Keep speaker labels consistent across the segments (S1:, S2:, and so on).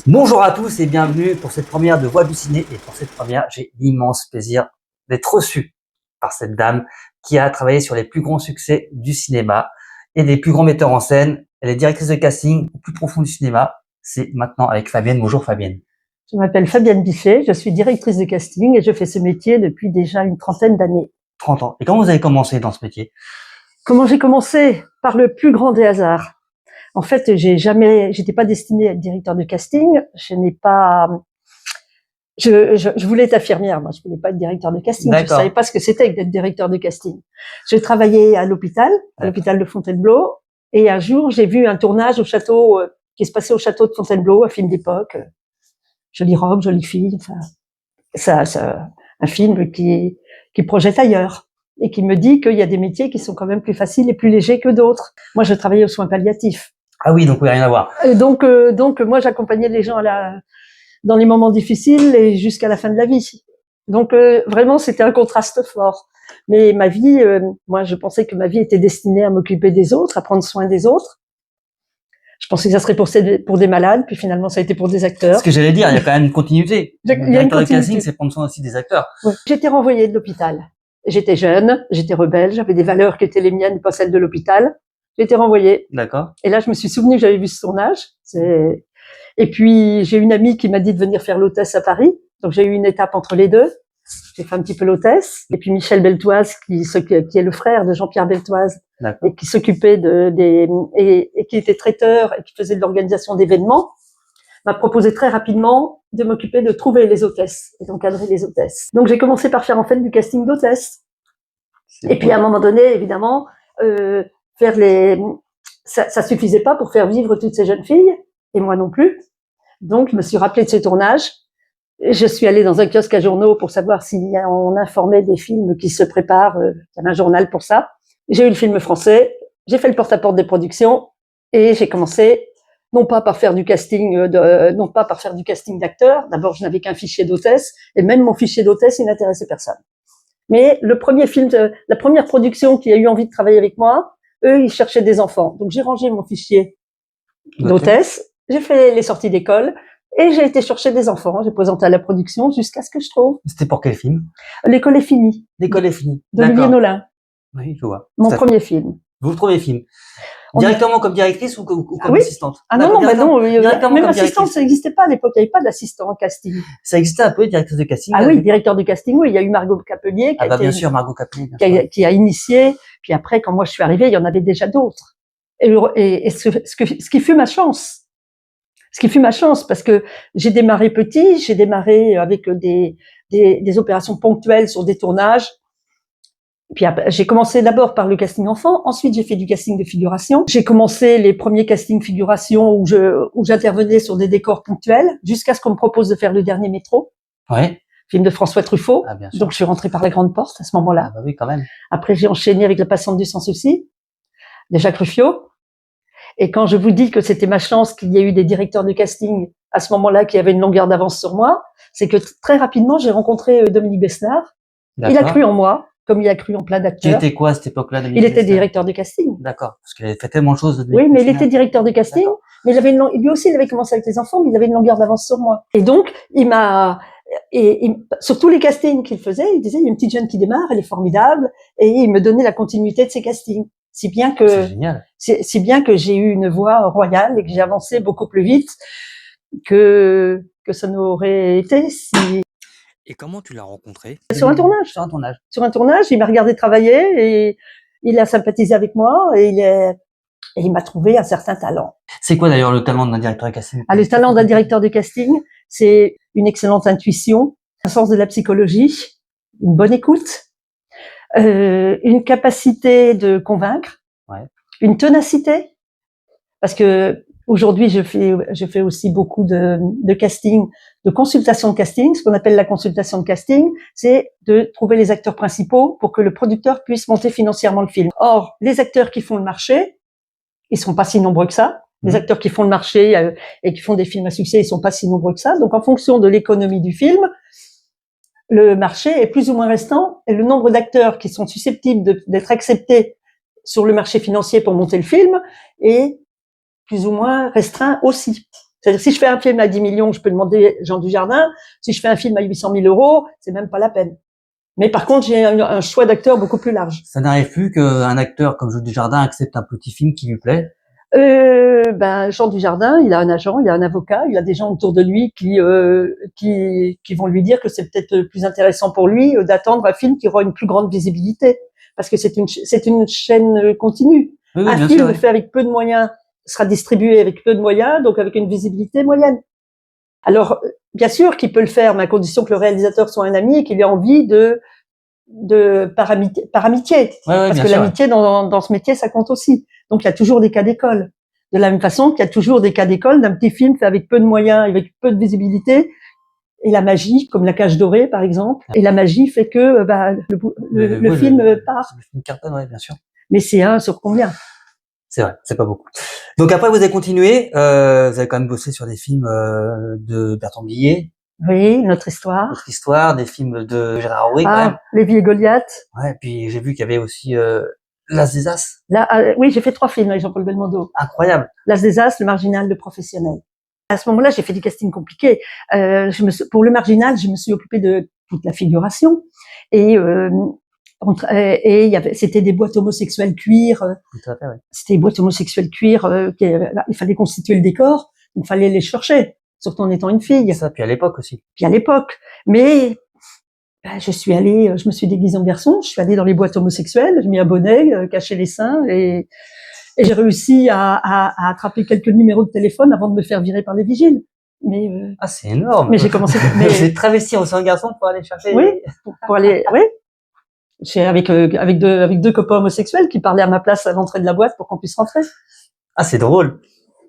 S1: Bonjour à tous et bienvenue pour cette première de Voix du Ciné. Et pour cette première, j'ai l'immense plaisir d'être reçu par cette dame qui a travaillé sur les plus grands succès du cinéma et des plus grands metteurs en scène. Elle est directrice de casting au plus profond du cinéma. C'est maintenant avec Fabienne. Bonjour Fabienne.
S2: Je m'appelle Fabienne Bichet, je suis directrice de casting et je fais ce métier depuis déjà une trentaine d'années.
S1: 30 ans. Et comment vous avez commencé dans ce métier?
S2: Comment j'ai commencé? Par le plus grand des hasards. En fait, j'étais pas destinée à être directeur de casting. Je voulais être infirmière. Moi, je voulais pas être directeur de casting.
S1: D'accord.
S2: Je savais pas ce que c'était que d'être directeur de casting. Je travaillais à l'hôpital de Fontainebleau. Et un jour, j'ai vu un tournage au château, qui se passait au château de Fontainebleau, un film d'époque. Jolie robe, jolie fille. Enfin, un film qui projette ailleurs. Et qui me dit qu'il y a des métiers qui sont quand même plus faciles et plus légers que d'autres. Moi, je travaillais aux soins palliatifs.
S1: Ah oui, donc oui, rien à voir.
S2: Et donc moi, j'accompagnais les gens dans les moments difficiles et jusqu'à la fin de la vie. Donc, vraiment, c'était un contraste fort. Mais ma vie, moi, je pensais que ma vie était destinée à m'occuper des autres, à prendre soin des autres. Je pensais que ça serait pour des malades, puis finalement, ça a été pour des acteurs.
S1: Ce que j'allais dire, il y a quand même une continuité.
S2: Il y a une
S1: directeur de
S2: continuité.
S1: casting, c'est prendre soin aussi des acteurs.
S2: Ouais. J'étais renvoyée de l'hôpital. J'étais jeune, j'étais rebelle, j'avais des valeurs qui étaient les miennes, pas celles de l'hôpital. J'ai été renvoyée.
S1: D'accord.
S2: Et là, je me suis souvenu que j'avais vu ce tournage. Et puis, j'ai une amie qui m'a dit de venir faire l'hôtesse à Paris. Donc, j'ai eu une étape entre les deux. J'ai fait un petit peu l'hôtesse. Et puis, Michel Beltoise, qui est le frère de Jean-Pierre Beltoise, et qui s'occupait et qui était traiteur et qui faisait de l'organisation d'événements, m'a proposé très rapidement de m'occuper de trouver les hôtesses et d'encadrer les hôtesses. Donc, j'ai commencé par faire en fait du casting d'hôtesses. Et puis, à un moment donné, évidemment, ça suffisait pas pour faire vivre toutes ces jeunes filles, et moi non plus. Donc, je me suis rappelée de ces tournages. Je suis allée dans un kiosque à journaux pour savoir si on informait des films qui se préparent. Il y avait un journal pour ça. J'ai eu le film français. J'ai fait le porte-à-porte des productions et j'ai commencé non pas par faire du casting d'acteurs. D'abord, je n'avais qu'un fichier d'hôtesse et même mon fichier d'hôtesse, il n'intéressait personne. Mais la première production qui a eu envie de travailler avec moi, eux, ils cherchaient des enfants. Donc, j'ai rangé mon fichier d'hôtesse, j'ai fait les sorties d'école et j'ai été chercher des enfants. J'ai présenté à la production jusqu'à ce que je trouve.
S1: C'était pour quel film?
S2: L'école est finie.
S1: L'école est finie.
S2: D'Olivier Nolin.
S1: Oui, je vois.
S2: Mon premier film.
S1: Votre premier film. Directement comme directrice ou comme assistante?
S2: Ah non, même assistante, ça n'existait pas à l'époque. Il n'y avait pas d'assistant en casting.
S1: Ça existait un peu, directrice de casting?
S2: Ah oui, directeur de casting, oui. Il y a eu Margot Capelier.
S1: Bien sûr, Margot Capelier.
S2: Qui a initié. Puis après, quand moi je suis arrivée, il y en avait déjà d'autres. Et ce qui fut ma chance. Ce qui fut ma chance, parce que j'ai démarré petit, j'ai démarré avec des opérations ponctuelles sur des tournages. Puis après, j'ai commencé d'abord par le casting enfant, ensuite j'ai fait du casting de figuration. J'ai commencé les premiers castings figuration où j'intervenais sur des décors ponctuels, jusqu'à ce qu'on me propose de faire Le Dernier Métro.
S1: Ouais.
S2: Film de François Truffaut.
S1: Ah, bien sûr.
S2: Donc je suis rentrée par la grande porte à ce moment-là.
S1: Ah bah oui, quand même.
S2: Après j'ai enchaîné avec La Patiente du Sans Souci, de Jacques Ruffio. Et quand je vous dis que c'était ma chance qu'il y ait eu des directeurs de casting à ce moment-là qui avaient une longueur d'avance sur moi, c'est que très rapidement j'ai rencontré Dominique Besnard. Il a cru en moi, comme il a cru en plein d'acteurs.
S1: Qui était quoi à cette époque-là, Dominique
S2: Il était directeur de casting.
S1: D'accord, parce qu'il avait fait tellement de choses.
S2: Oui, mais il était directeur de casting, mais lui aussi, il avait commencé avec les enfants, mais il avait une longueur d'avance sur moi. Et donc, sur tous les castings qu'il faisait, il disait, il y a une petite jeune qui démarre, elle est formidable, et il me donnait la continuité de ses castings. Si bien que j'ai eu une voie royale et que j'ai avancé beaucoup plus vite que ça n'aurait été si...
S1: Et comment tu l'as rencontré?
S2: Sur un tournage. Sur un tournage, il m'a regardé travailler et il a sympathisé avec moi et il m'a trouvé un certain talent.
S1: C'est quoi d'ailleurs le talent d'un directeur de casting?
S2: Le talent d'un directeur de casting, c'est une excellente intuition, un sens de la psychologie, une bonne écoute, une capacité de convaincre, une ténacité, parce que aujourd'hui je fais aussi beaucoup de casting, de consultation de casting. Ce qu'on appelle la consultation de casting, c'est de trouver les acteurs principaux pour que le producteur puisse monter financièrement le film. Or, les acteurs qui font le marché, ils sont pas si nombreux que ça. Les acteurs qui font le marché et qui font des films à succès, ils sont pas si nombreux que ça. Donc, en fonction de l'économie du film, le marché est plus ou moins restant et le nombre d'acteurs qui sont susceptibles d'être acceptés sur le marché financier pour monter le film est plus ou moins restreint aussi. C'est-à-dire, si je fais un film à 10 millions, je peux demander Jean Dujardin. Si je fais un film à 800 000 euros, c'est même pas la peine. Mais par contre, j'ai un choix d'acteurs beaucoup plus large.
S1: Ça n'arrive plus qu'un acteur comme Jean Dujardin accepte un petit film qui lui plaît?
S2: Jean Dujardin, il a un agent, il a un avocat, il a des gens autour de lui qui vont lui dire que c'est peut-être plus intéressant pour lui d'attendre un film qui aura une plus grande visibilité, parce que c'est une chaîne continue.
S1: Oui,
S2: un
S1: bien
S2: film
S1: sûr,
S2: fait avec peu de moyens sera distribué avec peu de moyens, donc avec une visibilité moyenne. Alors, bien sûr qu'il peut le faire, mais à condition que le réalisateur soit un ami et qu'il ait envie par amitié. Parce que l'amitié dans ce métier, ça compte aussi. Donc, il y a toujours des cas d'école. De la même façon qu'il y a toujours des cas d'école d'un petit film fait avec peu de moyens, avec peu de visibilité. Et la magie, comme La Cage Dorée, par exemple. Et la magie fait que, le film part.
S1: Le film cartonne, ouais, bien sûr.
S2: Mais c'est un sur combien?
S1: C'est vrai, c'est pas beaucoup. Donc après, vous avez continué, vous avez quand même bossé sur des films de Bertrand Blier.
S2: Oui, Notre Histoire.
S1: Notre Histoire, des films de Gérard Rouet, quand même.
S2: Lévi et Goliath.
S1: Ouais, puis j'ai vu qu'il y avait aussi L'As des As.
S2: Oui, j'ai fait 3 films avec Jean-Paul Belmondo.
S1: Incroyable.
S2: L'As des As, Le Marginal, Le Professionnel. À ce moment-là, j'ai fait des castings compliqués. Pour Le Marginal, je me suis occupée de toute la figuration et c'était des boîtes homosexuelles cuir.
S1: Tout à fait, ouais.
S2: C'était des boîtes homosexuelles cuir. Il fallait constituer le décor, il fallait les chercher, surtout en étant une fille.
S1: Ça, puis à l'époque aussi.
S2: Mais je me suis déguisée en garçon, je suis allée dans les boîtes homosexuelles, j'ai mis un bonnet, caché les seins et j'ai réussi à attraper quelques numéros de téléphone avant de me faire virer par les vigiles. Mais
S1: c'est énorme.
S2: Mais j'ai commencé.
S1: J'ai travesti en un garçon pour aller chercher.
S2: Oui, pour aller. Oui. Avec deux copains homosexuels qui parlaient à ma place à l'entrée de la boîte pour qu'on puisse rentrer.
S1: C'est drôle.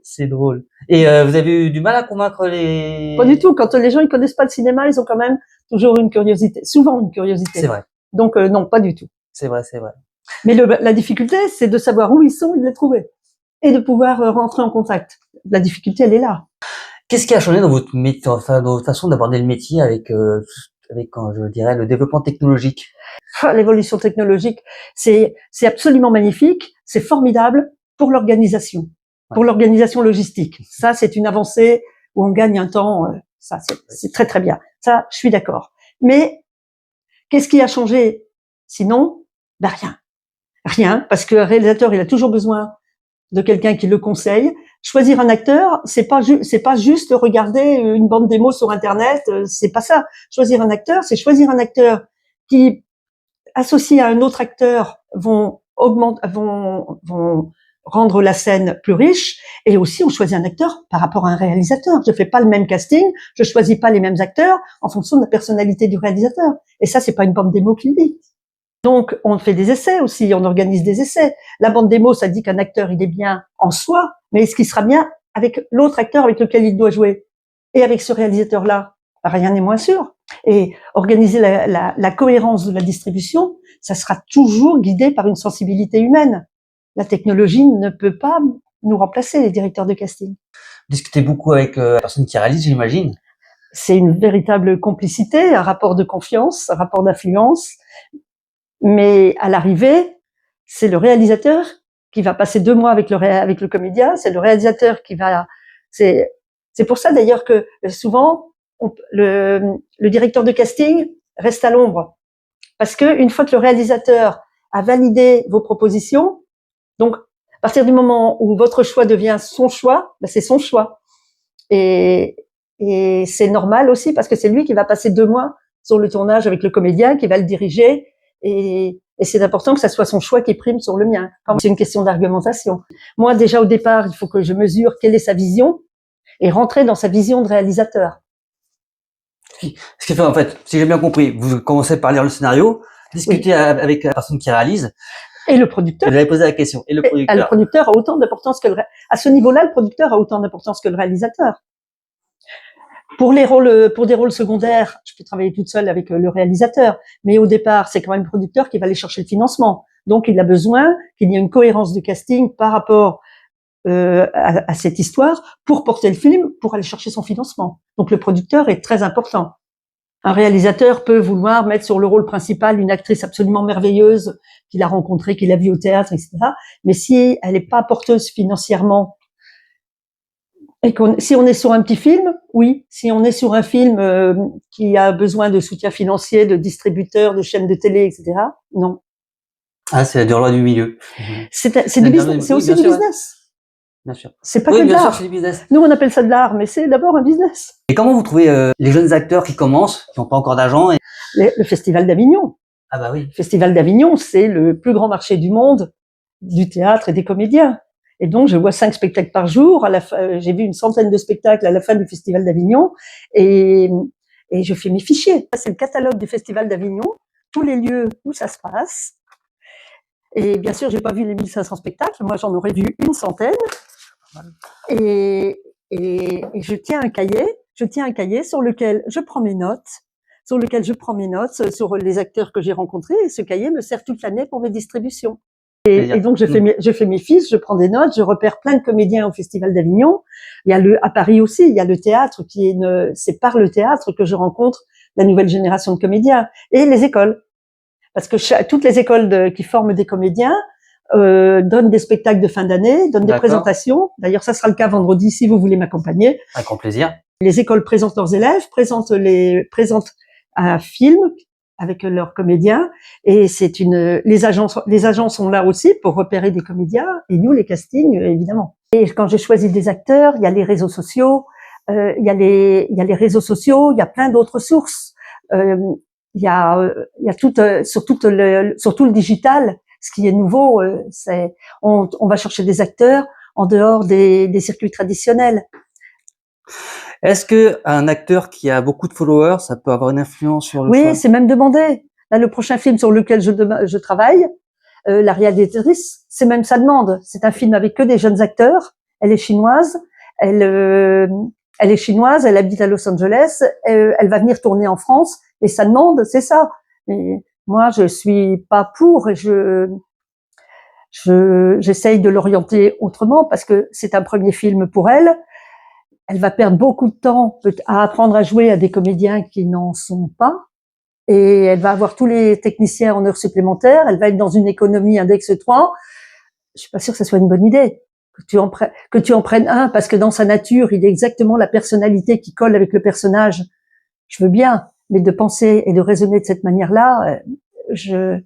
S1: C'est drôle. Et vous avez eu du mal à convaincre les...
S2: Pas du tout. Quand les gens ils connaissent pas le cinéma, ils ont quand même toujours une curiosité. Souvent une curiosité.
S1: C'est vrai.
S2: Donc non, pas du tout.
S1: C'est vrai, c'est vrai.
S2: Mais la difficulté, c'est de savoir où ils sont et de les trouver. Et de pouvoir rentrer en contact. La difficulté, elle est là.
S1: Qu'est-ce qui a changé dans votre métier, enfin, dans votre façon d'aborder le métier avec, je dirais, le développement technologique?
S2: L'évolution technologique, c'est absolument magnifique, c'est formidable pour l'organisation, pour l'organisation logistique. Ça, c'est une avancée où on gagne un temps, ça, c'est très très bien. Ça, je suis d'accord. Mais qu'est-ce qui a changé? Sinon, rien. Rien, parce que le réalisateur, il a toujours besoin de quelqu'un qui le conseille. Choisir un acteur, c'est pas juste regarder une bande démo sur Internet, c'est pas ça. Choisir un acteur, c'est choisir un acteur qui, associé à un autre acteur, vont rendre la scène plus riche. Et aussi, on choisit un acteur par rapport à un réalisateur. Je fais pas le même casting, je choisis pas les mêmes acteurs en fonction de la personnalité du réalisateur. Et ça, c'est pas une bande démo qui le dit. Donc, on fait des essais aussi, on organise des essais. La bande démo, ça dit qu'un acteur, il est bien en soi, mais est-ce qu'il sera bien avec l'autre acteur avec lequel il doit jouer? Et avec ce réalisateur-là, rien n'est moins sûr. Et organiser la cohérence de la distribution, ça sera toujours guidé par une sensibilité humaine. La technologie ne peut pas nous remplacer, les directeurs de casting.
S1: Vous discutez beaucoup avec la personne qui réalise, j'imagine.
S2: C'est une véritable complicité, un rapport de confiance, un rapport d'influence. Mais à l'arrivée, c'est le réalisateur qui va passer 2 mois avec le comédien. C'est le réalisateur qui va. C'est pour ça d'ailleurs que souvent le directeur de casting reste à l'ombre, parce que une fois que le réalisateur a validé vos propositions, donc à partir du moment où votre choix devient son choix, c'est son choix. Et c'est normal aussi parce que c'est lui qui va passer 2 mois sur le tournage avec le comédien, qui va le diriger. Et c'est important que ça soit son choix qui prime sur le mien. C'est une question d'argumentation. Moi, déjà au départ, il faut que je mesure quelle est sa vision et rentrer dans sa vision de réalisateur.
S1: Ce qui fait, en fait, si j'ai bien compris, vous commencez par lire le scénario, discuter avec la personne qui réalise.
S2: Et le producteur.
S1: Vous avez posé la question. Et le producteur.
S2: Le producteur a autant d'importance que à ce niveau-là, le producteur a autant d'importance que le réalisateur. Pour des rôles secondaires, je peux travailler toute seule avec le réalisateur, mais au départ, c'est quand même le producteur qui va aller chercher le financement. Donc, il a besoin qu'il y ait une cohérence de casting par rapport à cette histoire pour porter le film, pour aller chercher son financement. Donc, le producteur est très important. Un réalisateur peut vouloir mettre sur le rôle principal une actrice absolument merveilleuse qu'il a rencontrée, qu'il a vue au théâtre, etc. Mais si elle n'est pas porteuse financièrement, Et si on est sur un petit film, oui. Si on est sur un film qui a besoin de soutien financier, de distributeurs, de chaînes de télé, etc., non.
S1: Ah, c'est la dure loi du milieu.
S2: C'est du business, c'est aussi du business.
S1: Bien sûr.
S2: C'est pas que de l'art. Nous, on appelle ça de l'art, mais c'est d'abord un business.
S1: Et comment vous trouvez les jeunes acteurs qui commencent, qui n'ont pas encore d'argent
S2: Le Festival d'Avignon.
S1: Ah bah oui.
S2: Le Festival d'Avignon, c'est le plus grand marché du monde du théâtre et des comédiens. Et donc, je vois 5 spectacles par jour. J'ai vu une centaine de spectacles à la fin du Festival d'Avignon. Et je fais mes fichiers. C'est le catalogue du Festival d'Avignon, tous les lieux où ça se passe. Et bien sûr, j'ai pas vu les 1500 spectacles. Moi, j'en aurais vu une centaine. Et je tiens un cahier sur lequel je prends mes notes, sur les acteurs que j'ai rencontrés. Et ce cahier me sert toute l'année pour mes distributions. Et donc, je fais mes fiches, je prends des notes, je repère plein de comédiens au Festival d'Avignon. Il y a à Paris aussi, il y a le théâtre c'est par le théâtre que je rencontre la nouvelle génération de comédiens et les écoles. Parce que toutes les écoles qui forment des comédiens donnent des spectacles de fin d'année, donnent des présentations. D'ailleurs, ça sera le cas vendredi si vous voulez m'accompagner.
S1: Avec grand plaisir.
S2: Les écoles présentent leurs élèves, présentent un film avec leurs comédiens, et les agents sont là aussi pour repérer des comédiens, et nous, les castings, évidemment. Et quand je choisis des acteurs, il y a les réseaux sociaux, il y a il y a plein d'autres sources. Il y a tout, sur tout le digital. Ce qui est nouveau, on va chercher des acteurs en dehors des circuits traditionnels.
S1: Est-ce que un acteur qui a beaucoup de followers, ça peut avoir une influence sur le choix?
S2: Oui, c'est même demandé. Là, le prochain film sur lequel je travaille, la réalisatrice, c'est même sa demande. C'est un film avec que des jeunes acteurs. Elle est chinoise. Elle est chinoise. Elle habite à Los Angeles. Elle va venir tourner en France. Et sa demande, c'est ça. Mais moi, je suis pas pour. Et j'essaye de l'orienter autrement parce que c'est un premier film pour elle. Elle va perdre beaucoup de temps à apprendre à jouer à des comédiens qui n'en sont pas. Et elle va avoir tous les techniciens en heures supplémentaires. Elle va être dans une économie index 3. Je suis pas sûre que ce soit une bonne idée. Que tu en prennes un parce que dans sa nature, il est exactement la personnalité qui colle avec le personnage. Je veux bien. Mais de penser et de raisonner de cette manière-là, je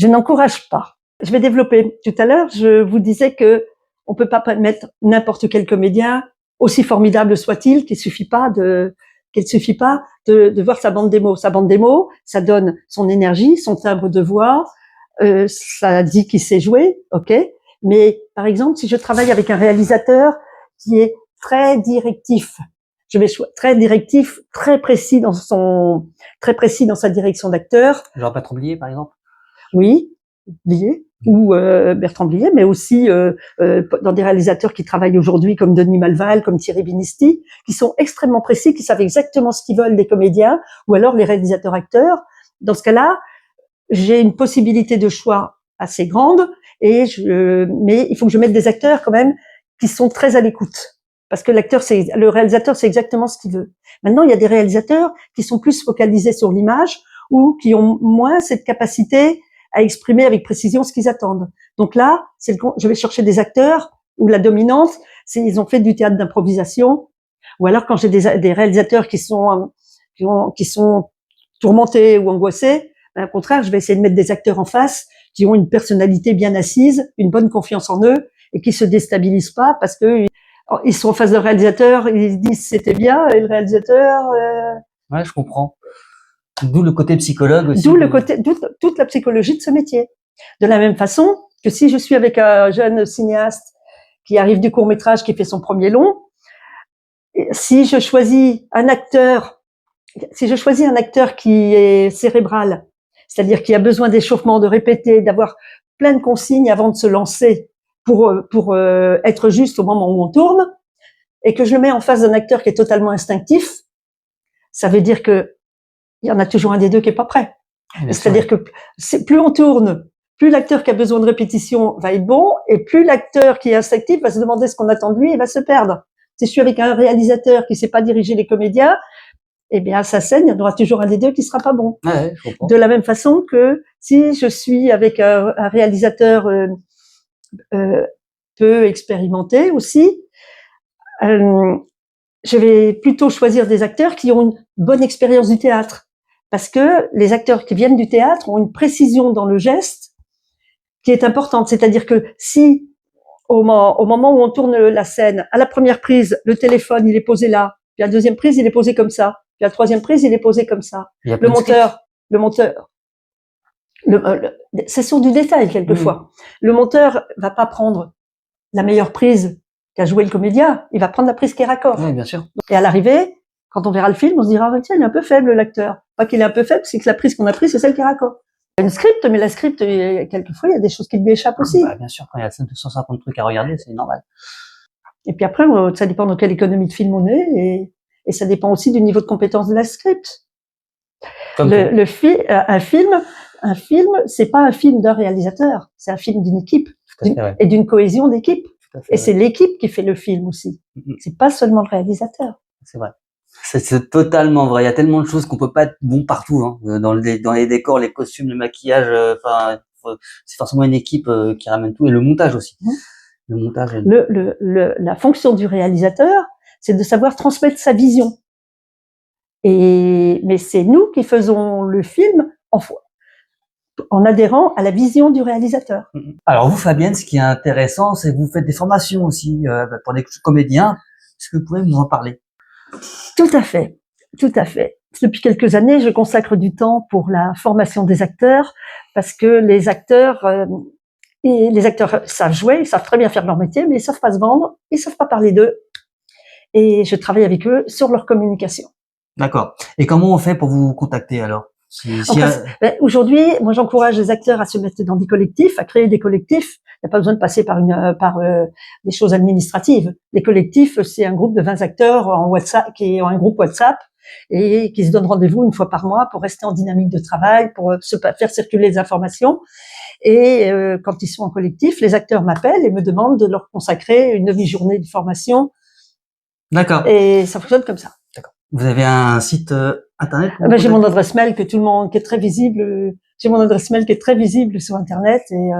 S2: n'encourage pas. Je vais développer. Tout à l'heure, je vous disais que on peut pas mettre n'importe quel comédien, aussi formidable soit-il, qu'il suffit pas de voir sa bande démo. Sa bande démo, ça donne son énergie, son timbre de voix, ça dit qu'il sait jouer, ok. Mais par exemple, si je travaille avec un réalisateur qui est très directif, très précis dans sa direction d'acteur.
S1: Genre Bertrand Blier, par exemple.
S2: Oui, Blier ou Bertrand Blier, mais aussi dans des réalisateurs qui travaillent aujourd'hui comme Denis Malval, comme Thierry Binisti, qui sont extrêmement précis, qui savent exactement ce qu'ils veulent des comédiens, ou alors les réalisateurs-acteurs. Dans ce cas-là, j'ai une possibilité de choix assez grande, mais il faut que je mette des acteurs quand même qui sont très à l'écoute. Parce que le réalisateur, c'est exactement ce qu'il veut. Maintenant, il y a des réalisateurs qui sont plus focalisés sur l'image ou qui ont moins cette capacité à exprimer avec précision ce qu'ils attendent. Donc là, je vais chercher des acteurs où la dominante, ils ont fait du théâtre d'improvisation. Ou alors quand j'ai des réalisateurs qui sont tourmentés ou angoissés, au contraire, je vais essayer de mettre des acteurs en face qui ont une personnalité bien assise, une bonne confiance en eux et qui se déstabilisent pas parce que ils sont en face d'un réalisateur, ils disent c'était bien, et le réalisateur...
S1: Ouais, je comprends. D'où le côté psychologue aussi.
S2: D'où toute la psychologie de ce métier. De la même façon que si je suis avec un jeune cinéaste qui arrive du court-métrage, qui fait son premier long, si je choisis un acteur qui est cérébral, c'est-à-dire qui a besoin d'échauffement, de répéter, d'avoir plein de consignes avant de se lancer, pour être juste au moment où on tourne, et que je le mets en face d'un acteur qui est totalement instinctif, ça veut dire que il y en a toujours un des deux qui est pas prêt. C'est-à-dire que plus on tourne, plus l'acteur qui a besoin de répétition va être bon, et plus l'acteur qui est instinctif va se demander ce qu'on attend de lui et va se perdre. Si je suis avec un réalisateur qui sait pas diriger les comédiens, eh bien, ça scène, il y en aura toujours un des deux qui sera pas bon.
S1: Ouais, je comprends.
S2: De la même façon que si je suis avec un réalisateur peu expérimenté aussi, je vais plutôt choisir des acteurs qui ont une bonne expérience du théâtre. Parce que les acteurs qui viennent du théâtre ont une précision dans le geste qui est importante. C'est-à-dire que si, au moment où on tourne la scène, à la première prise, le téléphone, il est posé là, puis à la deuxième prise, il est posé comme ça, puis à la troisième prise, il est posé comme ça. Le monteur, c'est sur du détail quelquefois. Le monteur va pas prendre la meilleure prise qu'a joué le comédien, il va prendre la prise qui est raccord.
S1: Oui, bien sûr.
S2: Et à l'arrivée, quand on verra le film, on se dira, tiens, il est un peu faible l'acteur. Pas qu'il est un peu faible, c'est que la prise qu'on a prise, c'est celle qui est raccord. Il y a une script, mais la script, quelquefois, il y a des choses qui lui échappent aussi.
S1: Bah, bien sûr, quand il y a 250 trucs à regarder, c'est normal.
S2: Et puis après, ça dépend de quelle économie de film on est, et ça dépend aussi du niveau de compétence de la script. Un film, c'est pas un film d'un réalisateur, c'est un film d'une équipe et d'une cohésion d'équipe. Et c'est l'équipe qui fait le film aussi. C'est pas seulement le réalisateur.
S1: C'est vrai. C'est totalement vrai. Il y a tellement de choses qu'on peut pas être bon partout, hein. Dans les décors, les costumes, le maquillage. Enfin, c'est forcément une équipe qui ramène tout, et le montage aussi. Le montage.
S2: La fonction du réalisateur, c'est de savoir transmettre sa vision. Mais c'est nous qui faisons le film en adhérant à la vision du réalisateur.
S1: Alors vous, Fabienne, ce qui est intéressant, c'est que vous faites des formations aussi pour des comédiens. Est-ce que vous pouvez nous en parler?
S2: Tout à fait, tout à fait. Depuis quelques années, je consacre du temps pour la formation des acteurs, parce que les acteurs savent jouer, ils savent très bien faire leur métier, mais ils savent pas se vendre, ils savent pas parler d'eux. Et je travaille avec eux sur leur communication.
S1: D'accord. Et comment on fait pour vous contacter alors?
S2: Aujourd'hui, moi j'encourage les acteurs à se mettre dans des collectifs, à créer des collectifs. Il n'y a pas besoin de passer par des choses administratives. Les collectifs, c'est un groupe de 20 acteurs en WhatsApp, qui ont un groupe WhatsApp et qui se donnent rendez-vous une fois par mois pour rester en dynamique de travail, pour faire circuler les informations. Et quand ils sont en collectif, les acteurs m'appellent et me demandent de leur consacrer une demi-journée de formation.
S1: D'accord.
S2: Et ça fonctionne comme ça.
S1: D'accord. Vous avez un site internet?
S2: J'ai mon adresse mail qui est très visible. J'ai mon adresse mail qui est très visible sur Internet et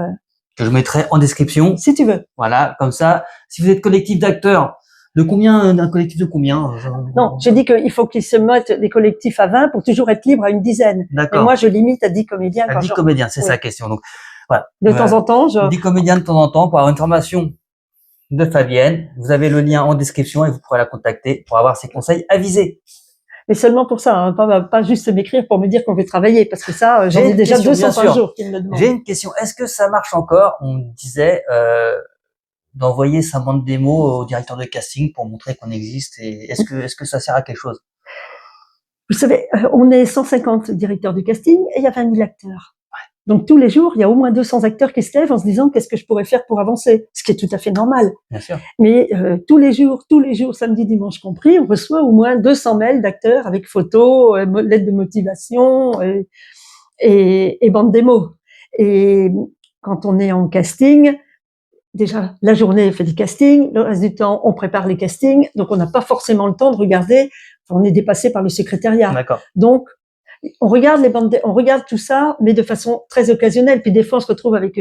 S1: que je mettrai en description.
S2: Si tu veux.
S1: Voilà, comme ça. Si vous êtes collectif d'acteurs, d'un collectif de combien?
S2: Non, j'ai dit qu'il faut qu'ils se mettent des collectifs à 20 pour toujours être libre à une dizaine.
S1: D'accord.
S2: Et moi, je limite à 10 comédiens.
S1: À 10 comédiens, c'est ça la question. Donc, voilà.
S2: De temps en temps,
S1: 10 comédiens de temps en temps pour avoir une formation de Fabienne. Vous avez le lien en description et vous pourrez la contacter pour avoir ses conseils avisés.
S2: Mais seulement pour ça, hein, pas juste m'écrire pour me dire qu'on veut travailler, parce que ça, j'en ai déjà 200 par jour qui me le demandent.
S1: J'ai une question. Est-ce que ça marche encore? On me disait d'envoyer sa bande démo au directeur de casting pour montrer qu'on existe. Et est-ce que ça sert à quelque chose?
S2: Vous savez, on est 150 directeurs de casting et il y a 20 000 acteurs. Donc tous les jours, il y a au moins 200 acteurs qui se lèvent en se disant qu'est-ce que je pourrais faire pour avancer, ce qui est tout à fait normal.
S1: Bien sûr.
S2: Mais tous les jours, samedi, dimanche compris, on reçoit au moins 200 mails d'acteurs avec photos, lettres de motivation et bande démo. Et quand on est en casting, déjà la journée on fait des castings, le reste du temps on prépare les castings, donc on n'a pas forcément le temps de regarder. Enfin, on est dépassé par le secrétariat.
S1: D'accord.
S2: Donc on regarde on regarde tout ça, mais de façon très occasionnelle. Puis des fois, on se retrouve avec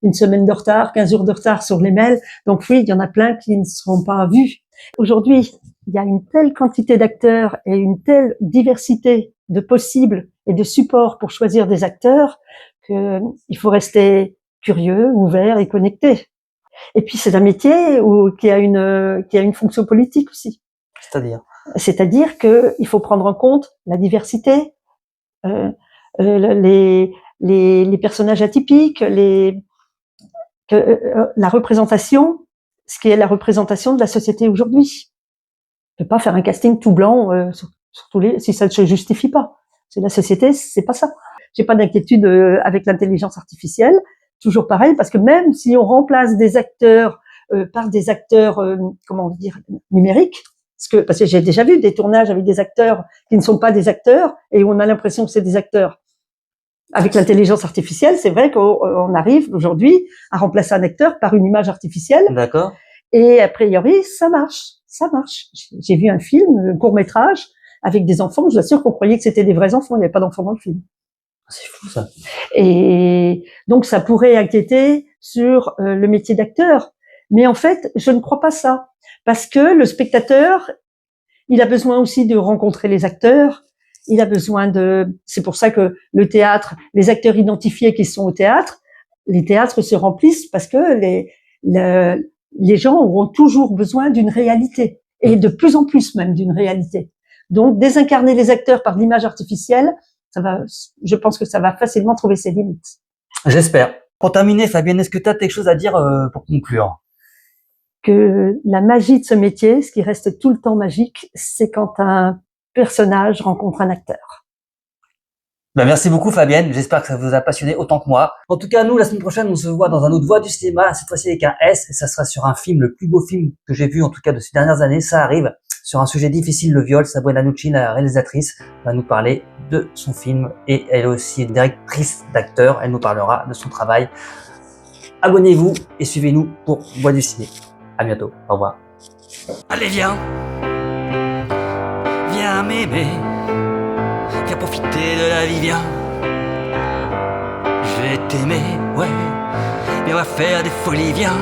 S2: une semaine de retard, 15 jours de retard sur les mails. Donc oui, il y en a plein qui ne seront pas vus. Aujourd'hui, il y a une telle quantité d'acteurs et une telle diversité de possibles et de supports pour choisir des acteurs que il faut rester curieux, ouvert et connecté. Et puis c'est un métier qui a une fonction politique aussi. C'est-à-dire que il faut prendre en compte la diversité, les personnages atypiques, la représentation, ce qui est la représentation de la société aujourd'hui. On peut pas faire un casting tout blanc sur tous si ça ne se justifie pas. C'est la société, c'est pas ça. J'ai pas d'inquiétude avec l'intelligence artificielle. Toujours pareil, parce que même si on remplace des acteurs par des acteurs, comment dire, numériques, parce que j'ai déjà vu des tournages avec des acteurs qui ne sont pas des acteurs et on a l'impression que c'est des acteurs. Avec l'intelligence artificielle, c'est vrai qu'on arrive aujourd'hui à remplacer un acteur par une image artificielle.
S1: D'accord.
S2: Et a priori, ça marche. J'ai vu un film, un court-métrage avec des enfants. Je vous assure qu'on croyait que c'était des vrais enfants. Il n'y avait pas d'enfants dans le film.
S1: C'est fou ça.
S2: Et donc ça pourrait inquiéter sur le métier d'acteur. Mais en fait, je ne crois pas ça. Parce que le spectateur, il a besoin aussi de rencontrer les acteurs. Il a besoin c'est pour ça que le théâtre, les acteurs identifiés qui sont au théâtre, les théâtres se remplissent parce que les gens auront toujours besoin d'une réalité. Et de plus en plus même d'une réalité. Donc, désincarner les acteurs par l'image artificielle, je pense que ça va facilement trouver ses limites.
S1: J'espère. Pour terminer, Fabienne, est-ce que tu as quelque chose à dire pour conclure?
S2: Que la magie de ce métier, ce qui reste tout le temps magique, c'est quand un personnage rencontre un acteur.
S1: Ben merci beaucoup Fabienne, j'espère que ça vous a passionné autant que moi. En tout cas, nous, la semaine prochaine, on se voit dans un autre Voix du cinéma, cette fois-ci avec un S, et ça sera sur un film, le plus beau film que j'ai vu, en tout cas de ces dernières années, ça arrive, sur un sujet difficile, le viol. Sabrina Nucci, la réalisatrice, va nous parler de son film, et elle est aussi directrice d'acteur, elle nous parlera de son travail. Abonnez-vous et suivez-nous pour Voix du ciné. À bientôt, au revoir.
S3: Allez viens, viens m'aimer. Viens profiter de la vie, viens. Je vais t'aimer, ouais. Viens, on va faire des folies, viens.